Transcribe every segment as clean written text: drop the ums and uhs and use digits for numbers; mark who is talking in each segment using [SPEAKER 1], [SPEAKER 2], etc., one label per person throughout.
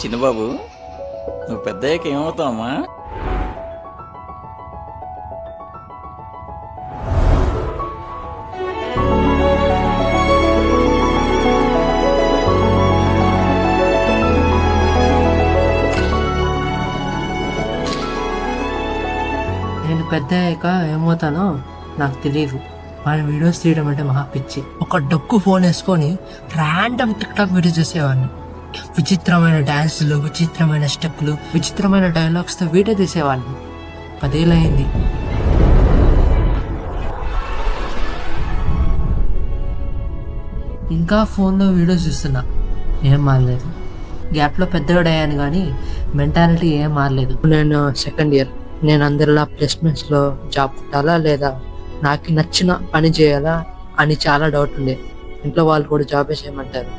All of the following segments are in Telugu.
[SPEAKER 1] చిన్నబాబు, నువ్వు పెద్దయ్యాక ఏమవుతావమ్మా?
[SPEAKER 2] నేను పెద్ద అయ్యాక ఏమవుతానో నాకు తెలియదు. వాళ్ళ వీడియోస్ తీయడం అంటే మహా పిచ్చి. ఒక డొక్కు ఫోన్ వేసుకొని ర్యాండమ్ టిక్టాక్ వీడియో చేసేవాడిని. విచిత్రమైన డాన్సులు, విచిత్రమైన స్టెప్పులు, విచిత్రమైన డైలాగ్స్తో వీడియో తీసేవాడిని. 10 ఏళ్ళు అయింది. ఇంకా ఫోన్లో వీడియోస్ చూస్తున్నా, ఏం మారలేదు. గ్యాప్లో పెద్దవాడు అయ్యాను కానీ మెంటాలిటీ ఏం మారలేదు. నేను సెకండ్ ఇయర్. నేను అందరిలా ప్లేస్మెంట్స్లో జాబ్ కొట్టాలా లేదా నాకు నచ్చిన పని చేయాలా అని చాలా డౌట్ ఉండే. ఇంట్లో వాళ్ళు కూడా జాబ్ చేయమంటారు,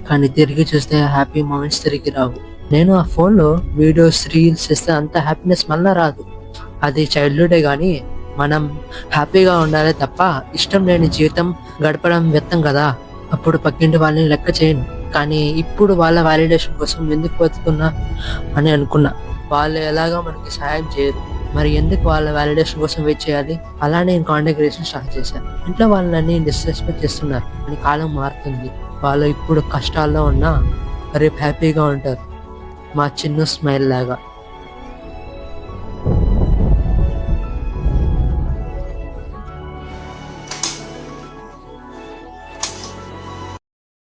[SPEAKER 2] కానీ తిరిగి చూస్తే హ్యాపీ మూమెంట్స్ తిరిగి రావు. నేను ఆ ఫోన్లో వీడియోస్, రీల్స్ చేస్తే అంత హ్యాపీనెస్ మళ్ళీ రాదు. అది చైల్డ్హుడే కానీ మనం హ్యాపీగా ఉండాలి తప్ప ఇష్టం లేని జీవితం గడపడం వ్యర్థం కదా. అప్పుడు పక్కింటి వాళ్ళని లెక్క చేయను, కానీ ఇప్పుడు వాళ్ళ వ్యాలిడేషన్ కోసం ఎందుకు బతుకున్నా అని అనుకున్నా. వాళ్ళు ఎలాగా మనకి సహాయం చేయరు, మరి ఎందుకు వాళ్ళ వ్యాలిడేషన్ కోసం వెయిట్ చేయాలి? అలా నేను కాంటాక్ట్ క్రియేషన్ స్టార్ట్ చేశాను. ఇంట్లో వాళ్ళని డిస్రెస్పెక్ట్ చేస్తున్నారు అని కాలం మారుతుంది. వాళ్ళు ఇప్పుడు కష్టాల్లో ఉన్నా రేపు హ్యాపీగా ఉంటారు, మా చిన్న స్మైల్ లాగా.